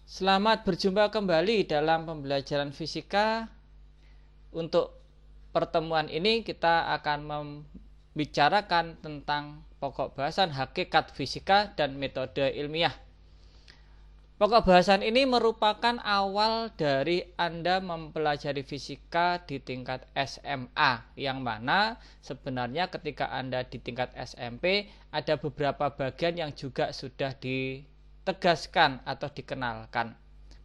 Selamat berjumpa kembali dalam pembelajaran fisika. Untuk pertemuan ini kita akan membicarakan tentang pokok bahasan hakikat fisika dan metode ilmiah. Pokok bahasan ini merupakan awal dari Anda mempelajari fisika di tingkat SMA, yang mana sebenarnya ketika Anda di tingkat SMP ada beberapa bagian yang juga sudah ditegaskan atau dikenalkan.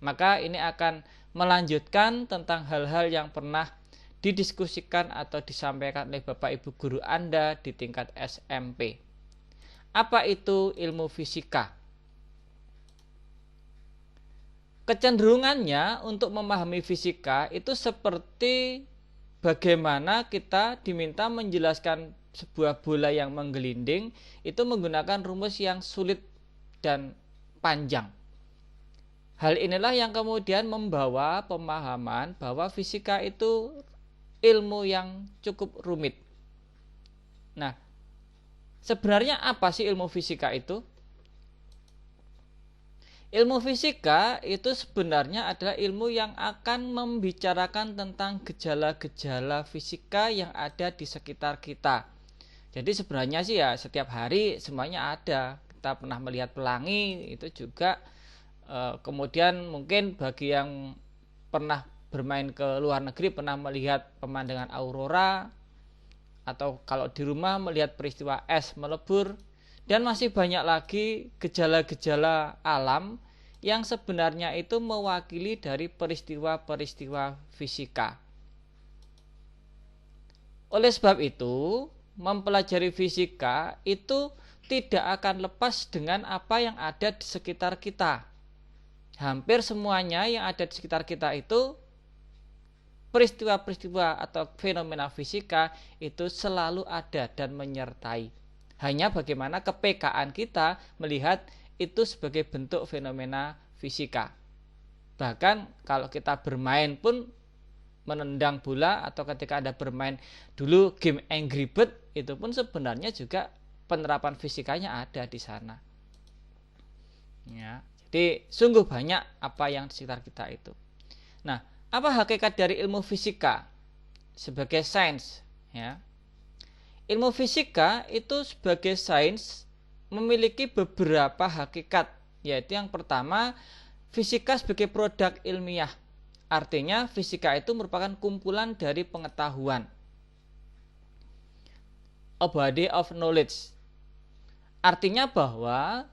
Maka ini akan melanjutkan tentang hal-hal yang pernah didiskusikan atau disampaikan oleh Bapak Ibu guru Anda di tingkat SMP. Apa itu ilmu fisika? Kecenderungannya untuk memahami fisika itu seperti bagaimana kita diminta menjelaskan sebuah bola yang menggelinding itu menggunakan rumus yang sulit dan panjang. Hal inilah yang kemudian membawa pemahaman bahwa fisika itu ilmu yang cukup rumit. Nah, sebenarnya apa sih ilmu fisika itu? Ilmu fisika itu sebenarnya adalah ilmu yang akan membicarakan tentang gejala-gejala fisika yang ada di sekitar kita. Jadi sebenarnya sih ya setiap hari semuanya ada. Kita pernah melihat pelangi itu juga. Kemudian mungkin bagi yang pernah bermain ke luar negeri pernah melihat pemandangan aurora. Atau kalau di rumah melihat peristiwa es melebur. Dan masih banyak lagi gejala-gejala alam yang sebenarnya itu mewakili dari peristiwa-peristiwa fisika. Oleh sebab itu, mempelajari fisika itu tidak akan lepas dengan apa yang ada di sekitar kita. Hampir semuanya yang ada di sekitar kita itu peristiwa-peristiwa atau fenomena fisika itu selalu ada dan menyertai. Hanya bagaimana kepekaan kita melihat itu sebagai bentuk fenomena fisika. Bahkan kalau kita bermain pun menendang bola atau ketika Anda bermain dulu game Angry Bird itu pun sebenarnya juga penerapan fisikanya ada di sana. Ya, jadi sungguh banyak apa yang di sekitar kita itu. Nah, apa hakikat dari ilmu fisika sebagai sains? Ya. Ilmu fisika itu sebagai sains memiliki beberapa hakikat, yaitu yang pertama, fisika sebagai produk ilmiah. Artinya fisika itu merupakan kumpulan dari pengetahuan. A body of knowledge. Artinya bahwa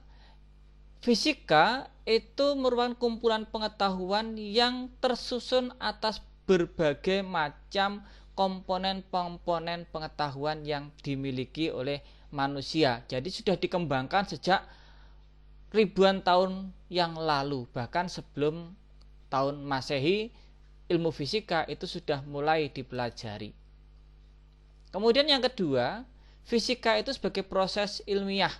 fisika itu merupakan kumpulan pengetahuan yang tersusun atas berbagai macam komponen-komponen pengetahuan yang dimiliki oleh manusia. Jadi sudah dikembangkan sejak ribuan tahun yang lalu. Bahkan sebelum tahun Masehi, ilmu fisika itu sudah mulai dipelajari. Kemudian yang kedua, fisika itu sebagai proses ilmiah.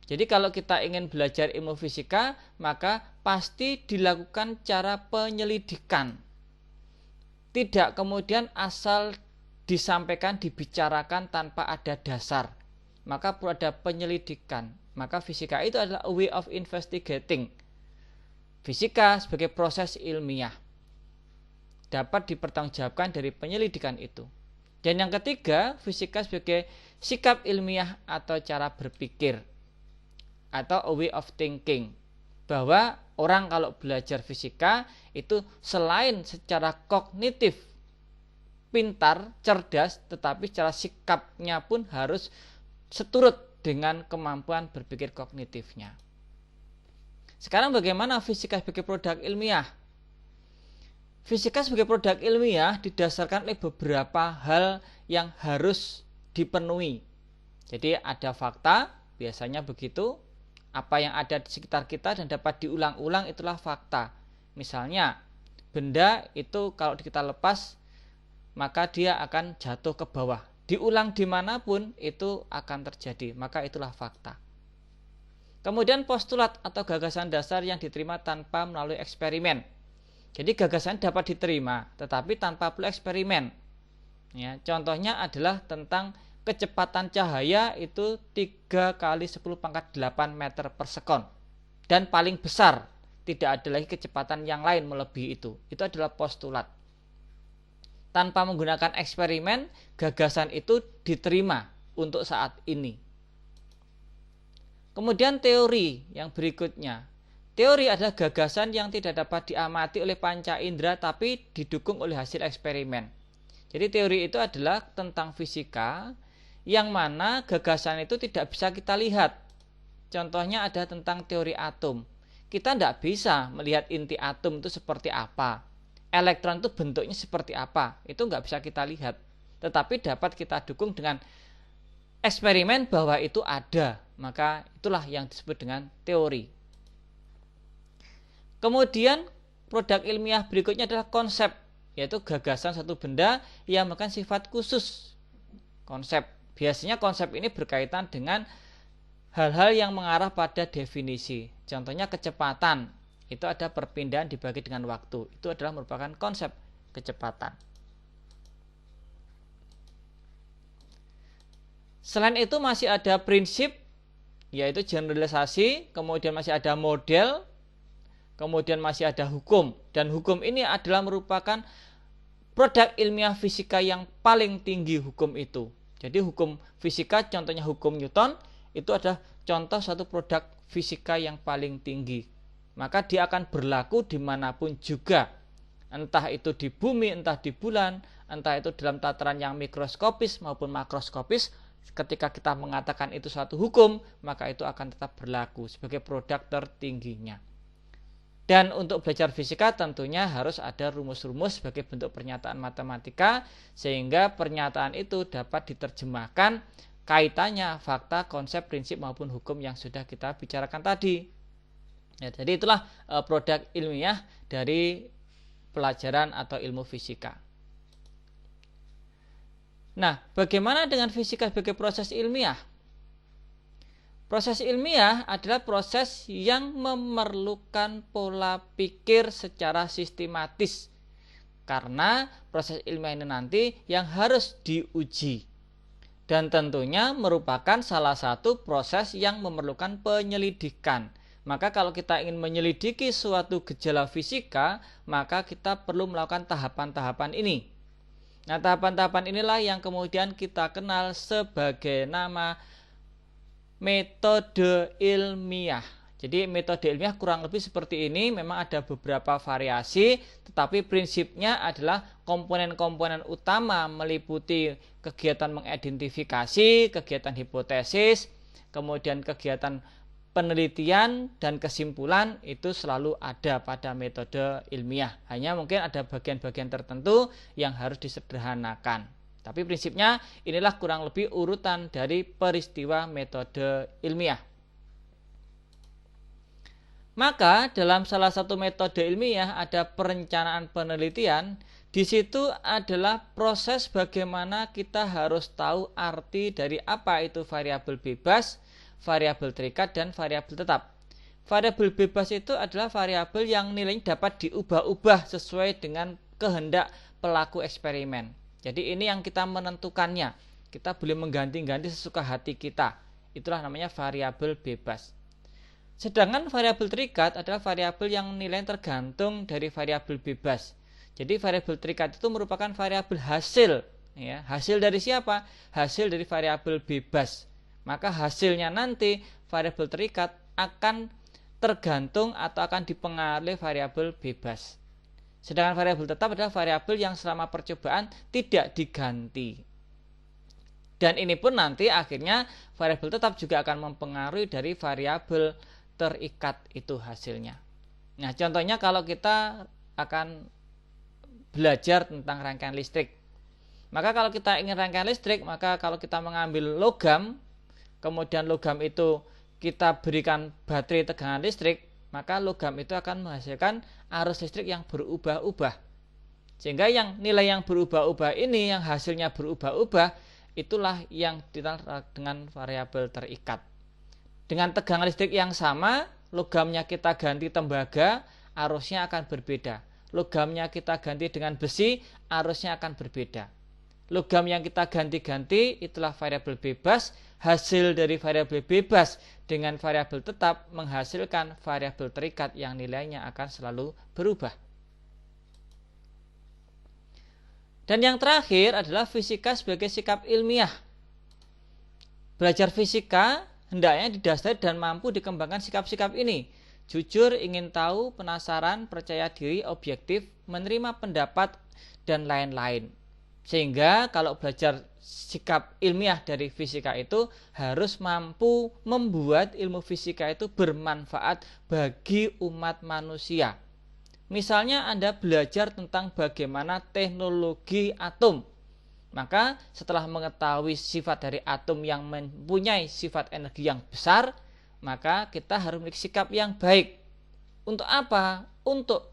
Jadi kalau kita ingin belajar ilmu fisika, maka pasti dilakukan cara penyelidikan. Tidak kemudian asal disampaikan, dibicarakan tanpa ada dasar. Maka perlu ada penyelidikan. Maka fisika itu adalah a way of investigating. Fisika sebagai proses ilmiah dapat dipertanggungjawabkan dari penyelidikan itu. Dan yang ketiga, fisika sebagai sikap ilmiah atau cara berpikir atau a way of thinking. Bahwa orang kalau belajar fisika itu selain secara kognitif pintar, cerdas, tetapi secara sikapnya pun harus seturut dengan kemampuan berpikir kognitifnya. Sekarang bagaimana fisika sebagai produk ilmiah? Fisika sebagai produk ilmiah didasarkan oleh beberapa hal yang harus dipenuhi. Jadi ada fakta, biasanya begitu. Apa yang ada di sekitar kita dan dapat diulang-ulang itulah fakta. Misalnya, benda itu kalau kita lepas, maka dia akan jatuh ke bawah. Diulang dimanapun itu akan terjadi, maka itulah fakta. Kemudian postulat atau gagasan dasar yang diterima tanpa melalui eksperimen. Jadi gagasan dapat diterima, tetapi tanpa perlu eksperimen. Ya, contohnya adalah tentang kecepatan cahaya itu 3 kali 10 pangkat 8 meter per sekon. Dan paling besar tidak ada lagi kecepatan yang lain melebihi itu. Itu adalah postulat. Tanpa menggunakan eksperimen, gagasan itu diterima untuk saat ini. Kemudian teori yang berikutnya. Teori adalah gagasan yang tidak dapat diamati oleh panca indera tapi didukung oleh hasil eksperimen. Jadi teori itu adalah tentang fisika yang mana gagasan itu tidak bisa kita lihat. Contohnya ada tentang teori atom. Kita tidak bisa melihat inti atom itu seperti apa. Elektron itu bentuknya seperti apa. Itu nggak bisa kita lihat. Tetapi dapat kita dukung dengan eksperimen bahwa itu ada. Maka itulah yang disebut dengan teori. Kemudian produk ilmiah berikutnya adalah konsep, yaitu gagasan satu benda yang memiliki sifat khusus. Konsep. Biasanya konsep ini berkaitan dengan hal-hal yang mengarah pada definisi. Contohnya kecepatan. Itu ada perpindahan dibagi dengan waktu. Itu adalah merupakan konsep kecepatan. Selain itu masih ada prinsip, yaitu generalisasi, kemudian masih ada model, kemudian masih ada hukum. Dan hukum ini adalah merupakan produk ilmiah fisika yang paling tinggi hukum itu. Jadi hukum fisika, contohnya hukum Newton, itu adalah contoh satu produk fisika yang paling tinggi. Maka dia akan berlaku dimanapun juga. Entah itu di bumi, entah di bulan, entah itu dalam tataran yang mikroskopis maupun makroskopis. Ketika kita mengatakan itu suatu hukum, maka itu akan tetap berlaku sebagai produk tertingginya. Dan untuk belajar fisika tentunya harus ada rumus-rumus sebagai bentuk pernyataan matematika, sehingga pernyataan itu dapat diterjemahkan kaitannya fakta, konsep, prinsip maupun hukum yang sudah kita bicarakan tadi. Ya, jadi itulah produk ilmiah dari pelajaran atau ilmu fisika. Nah, bagaimana dengan fisika sebagai proses ilmiah? Proses ilmiah adalah proses yang memerlukan pola pikir secara sistematis. Karena proses ilmiah ini nanti yang harus diuji. Dan tentunya merupakan salah satu proses yang memerlukan penyelidikan. Maka kalau kita ingin menyelidiki suatu gejala fisika, maka kita perlu melakukan tahapan-tahapan ini. Nah, tahapan-tahapan inilah yang kemudian kita kenal sebagai nama metode ilmiah. Jadi metode ilmiah kurang lebih seperti ini. Memang ada beberapa variasi, tetapi prinsipnya adalah komponen-komponen utama meliputi kegiatan mengidentifikasi, kegiatan hipotesis, kemudian kegiatan penelitian dan kesimpulan itu selalu ada pada metode ilmiah. Hanya mungkin ada bagian-bagian tertentu yang harus disederhanakan. Tapi prinsipnya inilah kurang lebih urutan dari peristiwa metode ilmiah. Maka dalam salah satu metode ilmiah ada perencanaan penelitian. Di situ adalah proses bagaimana kita harus tahu arti dari apa itu variabel bebas, variabel terikat, dan variabel tetap. Variabel bebas itu adalah variabel yang nilainya dapat diubah-ubah sesuai dengan kehendak pelaku eksperimen. Jadi ini yang kita menentukannya. Kita boleh mengganti-ganti sesuka hati kita. Itulah namanya variabel bebas. Sedangkan variabel terikat adalah variabel yang nilainya tergantung dari variabel bebas. Jadi variabel terikat itu merupakan variabel hasil. Ya, hasil dari siapa? Hasil dari variabel bebas. Maka hasilnya nanti variabel terikat akan tergantung atau akan dipengaruhi variabel bebas. Sedangkan variabel tetap adalah variabel yang selama percobaan tidak diganti. Dan ini pun nanti akhirnya variabel tetap juga akan mempengaruhi dari variabel terikat itu hasilnya. Nah, contohnya kalau kita akan belajar tentang rangkaian listrik. Maka kalau kita ingin rangkaian listrik, maka kalau kita mengambil logam, kemudian logam itu kita berikan baterai tegangan listrik, maka logam itu akan menghasilkan arus listrik yang berubah-ubah. Sehingga yang nilai yang berubah-ubah ini, yang hasilnya berubah-ubah, itulah yang ditandai dengan variabel terikat. Dengan tegangan listrik yang sama, logamnya kita ganti tembaga, arusnya akan berbeda. Logamnya kita ganti dengan besi, arusnya akan berbeda. Logam yang kita ganti-ganti itulah variabel bebas, hasil dari variabel bebas dengan variabel tetap menghasilkan variabel terikat yang nilainya akan selalu berubah. Dan yang terakhir adalah fisika sebagai sikap ilmiah. Belajar fisika hendaknya didasari dan mampu dikembangkan sikap-sikap ini. Jujur, ingin tahu, penasaran, percaya diri, objektif, menerima pendapat, dan lain-lain. Sehingga kalau belajar sikap ilmiah dari fisika itu harus mampu membuat ilmu fisika itu bermanfaat bagi umat manusia. Misalnya Anda belajar tentang bagaimana teknologi atom. Maka setelah mengetahui sifat dari atom yang mempunyai sifat energi yang besar, maka kita harus memiliki sikap yang baik. Untuk apa? Untuk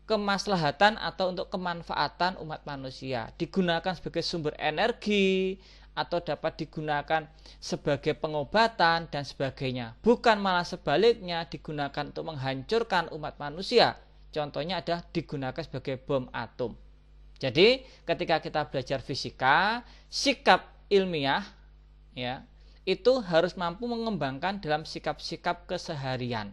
kemaslahatan atau untuk kemanfaatan umat manusia. Digunakan sebagai sumber energi atau dapat digunakan sebagai pengobatan dan sebagainya. Bukan malah sebaliknya digunakan untuk menghancurkan umat manusia. Contohnya adalah digunakan sebagai bom atom. Jadi ketika kita belajar fisika, sikap ilmiah ya, itu harus mampu mengembangkan dalam sikap-sikap keseharian.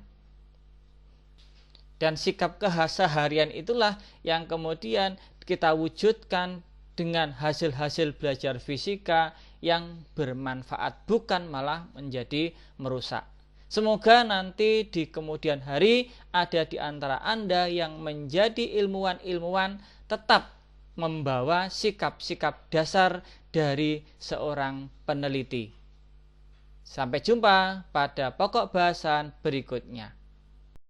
Dan sikap keseharian itulah yang kemudian kita wujudkan dengan hasil-hasil belajar fisika yang bermanfaat, bukan malah menjadi merusak. Semoga nanti di kemudian hari ada di antara Anda yang menjadi ilmuwan-ilmuwan tetap membawa sikap-sikap dasar dari seorang peneliti. Sampai jumpa pada pokok bahasan berikutnya.